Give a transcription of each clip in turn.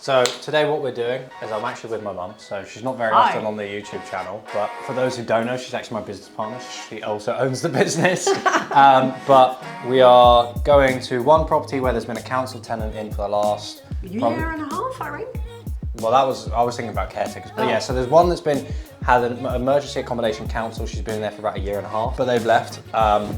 So today what we're doing is I'm actually with my mum, so she's not very often on the YouTube channel, but for those who don't know, she's actually my business partner. She also owns the business. But we are going to one property where there's been a council tenant in for the last... year and a half, I think. Well, I was thinking about caretakers, but yeah, so there's one that's had an emergency accommodation council. She's been there for about a year and a half, but they've left.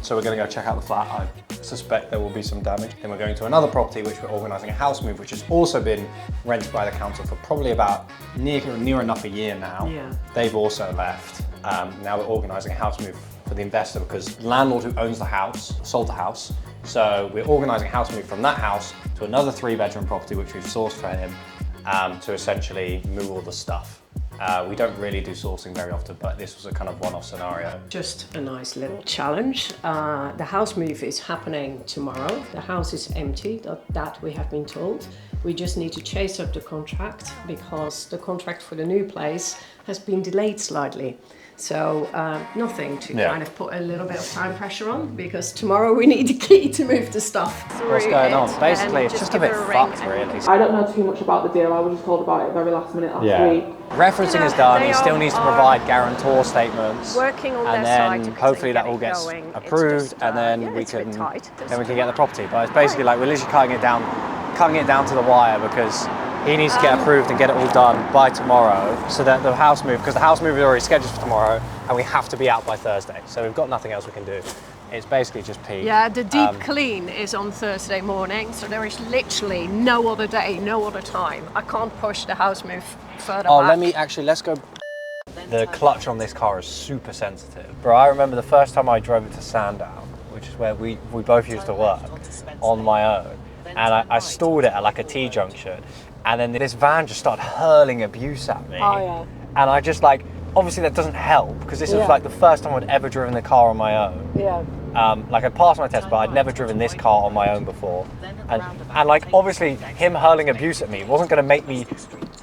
So we're gonna go check out the flat. I suspect there will be some damage. Then we're going to another property, which we're organising a house move, which has also been rented by the council for probably about near enough a year now. Yeah. They've also left. Now we're organising a house move for the investor because the landlord who owns the house sold the house. So we're organising a house move from that house to another 3-bedroom property, which we've sourced for him, to essentially move all the stuff. We don't really do sourcing very often, but this was a kind of one-off scenario. Just a nice little challenge. The house move is happening tomorrow. The house is empty, that we have been told. We just need to chase up the contract because the contract for the new place has been delayed slightly. So nothing to kind of put a little bit of time pressure on because tomorrow we need a key to move the stuff. What's going on? Basically, it's just a bit fucked, really. I don't know too much about the deal. I was just told about it very last minute last week. Referencing is done. He still needs to provide guarantor statements, working on and then hopefully that all gets approved, and then we can get the property. But it's basically like we're literally cutting it down to the wire because he needs to get approved and get it all done by tomorrow, so that the house move, because the house move is already scheduled for tomorrow, and we have to be out by Thursday. So we've got nothing else we can do. It's basically just pee. Yeah, the deep clean is on Thursday morning, so there is literally no other day, no other time. I can't push the house move further back. Let's go. The clutch on this car is super sensitive. Bro, I remember the first time I drove it to Sandown, which is where we both used to work, on my own, and I stalled it at like a T-junction, and then this van just started hurling abuse at me. Oh yeah. And I just like, obviously that doesn't help, because this was like the first time I'd ever driven the car on my own. Yeah. Like I'd passed my test, but I'd never driven this car on my own before. And like obviously him hurling abuse at me wasn't going to make me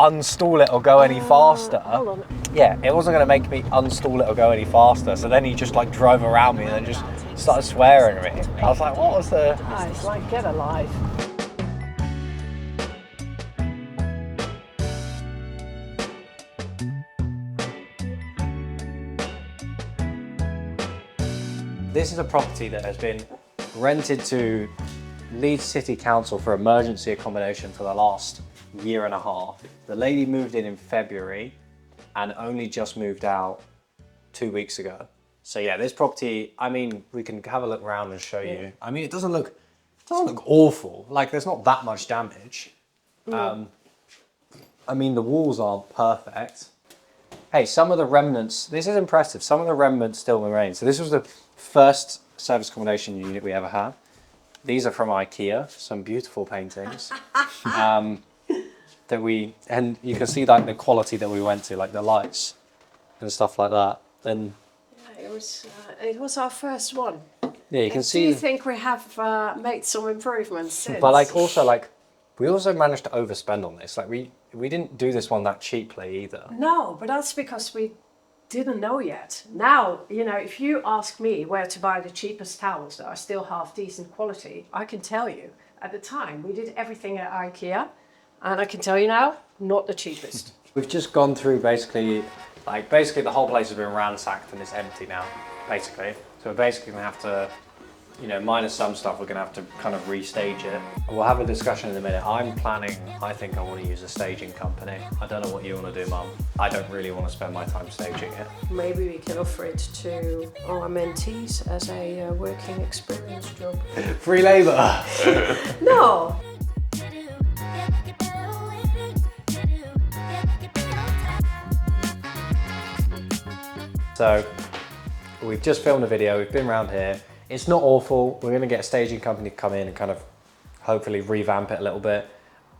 unstall it or go any faster. Hold on. Yeah, it wasn't going to make me unstall it or go any faster. So then he just like drove around me and then just started swearing at me. I was like, what was the... Oh, it's like, get alive. This is a property that has been rented to Leeds City Council for emergency accommodation for the last year and a half. The lady moved in February and only just moved out 2 weeks ago. So yeah, this property, I mean, we can have a look around and show you. I mean, it doesn't look awful. Like there's not that much damage. I mean, the walls aren't perfect. Hey, some of the remnants, this is impressive. Some of the remnants still remain. So this was the first service accommodation unit we ever had. These are from IKEA, some beautiful paintings. And you can see like the quality that we went to, like the lights and stuff like that. And yeah, it was our first one. yeah, you can see. Do you think we have made some improvements since? But we also managed to overspend on this. Like we didn't do this one that cheaply either. No, but that's because we didn't know yet. Now, you know, if you ask me where to buy the cheapest towels that are still half decent quality, I can tell you. At the time, we did everything at IKEA, and I can tell you now, not the cheapest. We've just gone through basically the whole place has been ransacked and it's empty now, basically. So we're basically gonna have to, you know, minus some stuff, we're gonna have to kind of restage it. We'll have a discussion in a minute. I think I want to use a staging company. I don't know what you want to do, Mum. I don't really want to spend my time staging it. Maybe we can offer it to our mentees as a working experience job. Free labour! No! So, we've just filmed a video, we've been around here. It's not awful. We're going to get a staging company to come in and kind of hopefully revamp it a little bit.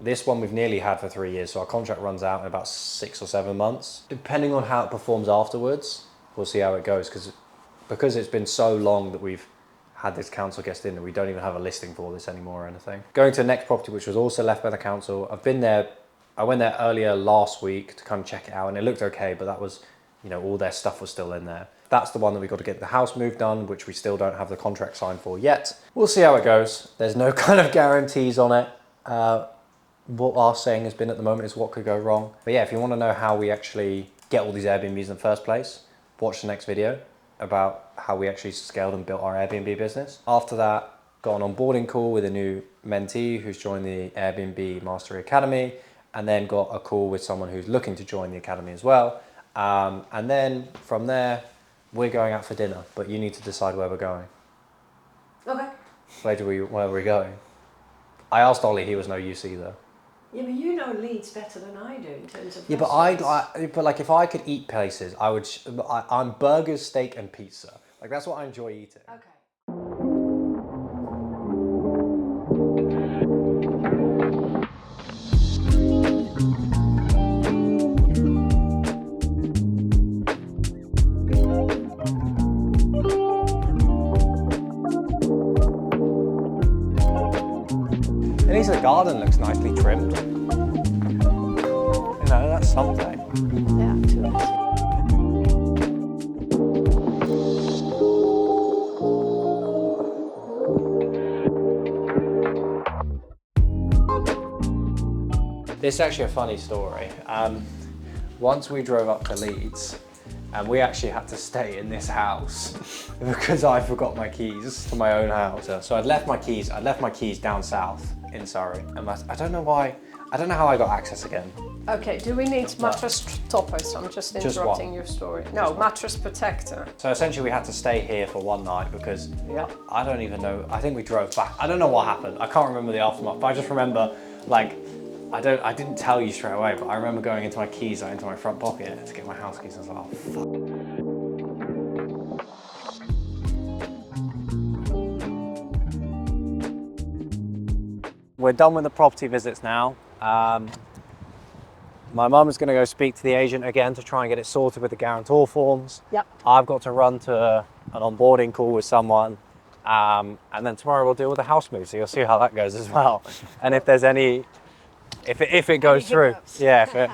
This one we've nearly had for 3 years, so our contract runs out in about 6 or 7 months. Depending on how it performs afterwards, we'll see how it goes, because it's been so long that we've had this council guest in that we don't even have a listing for this anymore or anything. Going to the next property, which was also left by the council. I went there earlier last week to kind of check it out, and it looked okay, but that was, you know, all their stuff was still in there. That's the one that we've got to get the house move done, which we still don't have the contract signed for yet. We'll see how it goes. There's no kind of guarantees on it. what our saying has been at the moment is what could go wrong. But yeah, if you want to know how we actually get all these Airbnbs in the first place, watch the next video about how we actually scaled and built our Airbnb business. After that, got an onboarding call with a new mentee who's joined the Airbnb Mastery Academy, and then got a call with someone who's looking to join the academy as well. And then from there, we're going out for dinner, but you need to decide where we're going. Okay. Where are we going? I asked Ollie, he was no use either. Yeah, but you know Leeds better than I do in terms of. Yeah, but like if I could eat places, I'm burgers, steak, and pizza. Like that's what I enjoy eating. Okay. At least the garden looks nicely trimmed. You know, that's something. Yeah, too nice. This is actually a funny story. Once we drove up to Leeds, and we actually had to stay in this house because I forgot my keys to my own house. So I'd left my keys down south in Surrey, and I don't know why. I don't know how I got access again. Okay, do we need mattress toppers? I'm just interrupting your story. No, mattress protector. So essentially we had to stay here for one night because I don't even know, I think we drove back. I don't know what happened. I can't remember the aftermath, but I just remember like, I didn't tell you straight away, but I remember going into my keys, into my front pocket to get my house keys. I was like, oh fuck. We're done with the property visits now. My mum's going to go speak to the agent again to try and get it sorted with the guarantor forms. Yep. I've got to run to an onboarding call with someone. And then tomorrow we'll deal with the house move. So you'll see how that goes as well. And if there's any, if it goes through. Yeah.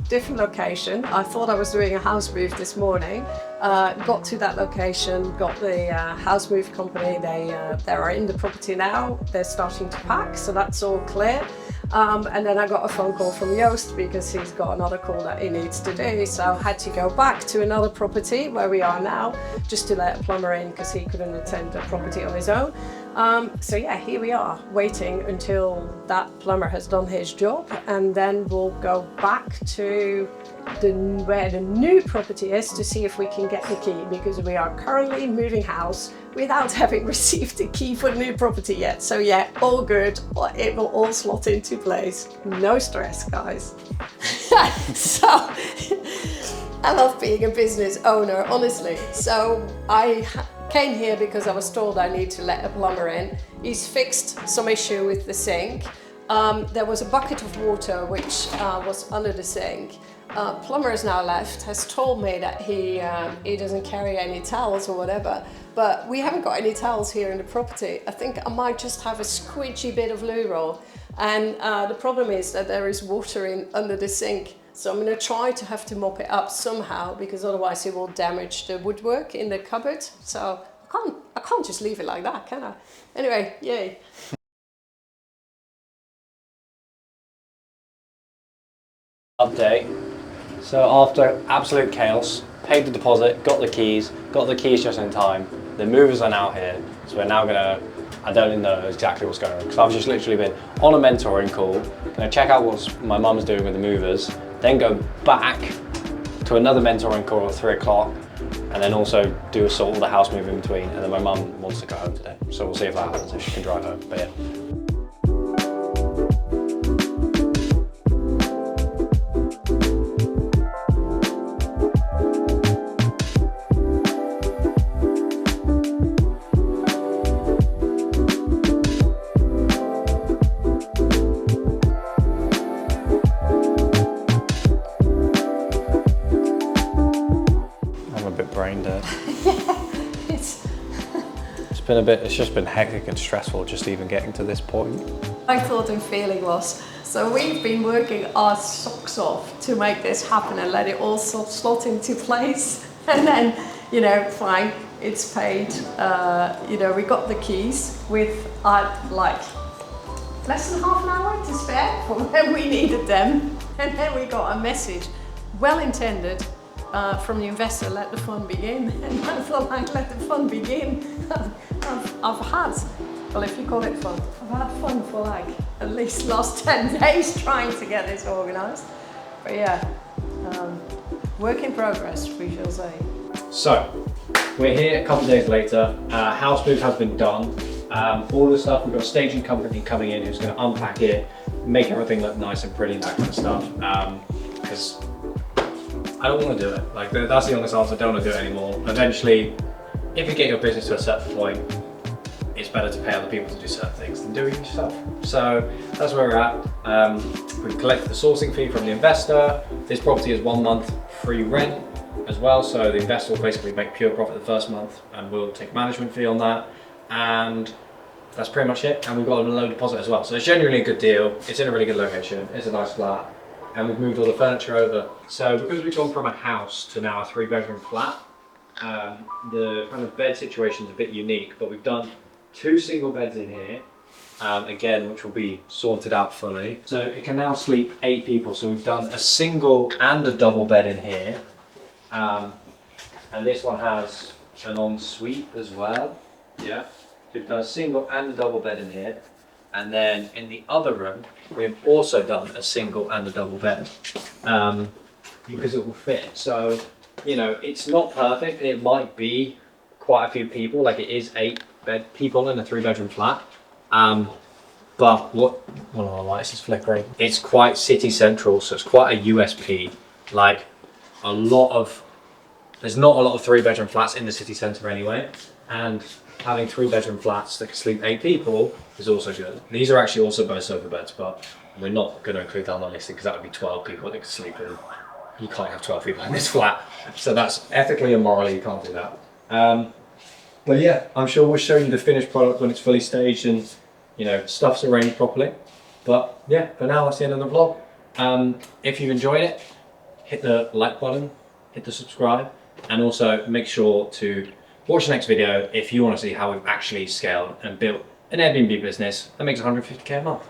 Different location. I thought I was doing a house move this morning. Got to that location, got the house move company. They are in the property now. They're starting to pack, so that's all clear. And then I got a phone call from Joost because he's got another call that he needs to do. So I had to go back to another property where we are now just to let a plumber in because he couldn't attend the property on his own. So yeah, here we are waiting until that plumber has done his job, and then we'll go back to where the new property is to see if we can get the key, because we are currently moving house without having received the key for the new property yet. So yeah, all good. It will all slot into place. No stress, guys. So I love being a business owner, honestly. So I came here because I was told I need to let a plumber in. He's fixed some issue with the sink. There was a bucket of water which was under the sink. Plumber has now left, has told me that he doesn't carry any towels or whatever, but we haven't got any towels here in the property. I think I might just have a squidgy bit of loo roll, and the problem is that there is water under the sink. So I'm going to try to have to mop it up somehow, because otherwise it will damage the woodwork in the cupboard. So I can't just leave it like that, can I? Anyway, yay. Update. So after absolute chaos, paid the deposit, got the keys just in time. The movers are now here, so we're now gonna, I don't know exactly what's going on, because I've just literally been on a mentoring call, gonna check out what my mum's doing with the movers, then go back to another mentoring call at 3 o'clock, and then also do a sort of the house move in between, and then my mum wants to go home today. So we'll see if that happens, if she can drive home, but yeah. It's just been hectic and stressful just even getting to this point. My thought and feeling was, so we've been working our socks off to make this happen and let it all slot into place. And then, you know, fine, it's paid. You know, we got the keys with like less than half an hour to spare from when we needed them. And then we got a message, well intended, from the investor, let the fun begin. And I thought, like, let the fun begin. I've had, well, if you call it fun, I've had fun for like at least last 10 days trying to get this organised. But yeah, work in progress, we shall say. So, we're here a couple of days later. House move has been done. All the stuff, we've got a staging company coming in who's going to unpack it, make everything look nice and pretty, that kind of stuff. Because I don't want to do it. Like, that's the honest answer. I don't want to do it anymore. Eventually, if you get your business to a certain point, it's better to pay other people to do certain things than doing it yourself. So that's where we're at. We've collected the sourcing fee from the investor. This property is 1 month free rent as well. So the investor will basically make pure profit the first month and we'll take management fee on that. And that's pretty much it. And we've got a low deposit as well. So it's genuinely a good deal. It's in a really good location. It's a nice flat. And we've moved all the furniture over. So because we've gone from a house to now a 3-bedroom flat, the kind of bed situation is a bit unique, but we've done 2 single beds in here, again, which will be sorted out fully. So it can now sleep 8 people. So we've done a single and a double bed in here. And this one has an ensuite as well. Yeah. So we've done a single and a double bed in here. And then in the other room, we've also done a single and a double bed, because it will fit. So, you know, it's not perfect. It might be quite a few people, like it is 8 people in a 3-bedroom flat. But one of the lights is flickering. It's quite city central, so it's quite a USP. Like there's not a lot of 3-bedroom flats in the city centre anyway. And having 3-bedroom flats that can sleep 8 people is also good. These are actually also both sofa beds, but we're not going to include that on the listing because that would be 12 people that could sleep in. You can't have 12 people in this flat. So that's ethically and morally, you can't do that. But yeah, I'm sure we'll show you the finished product when it's fully staged and, you know, stuff's arranged properly. But yeah, for now, that's the end of the vlog. If you've enjoyed it, hit the like button, hit the subscribe, and also make sure to watch the next video if you want to see how we've actually scaled and built an Airbnb business that makes 150k a month.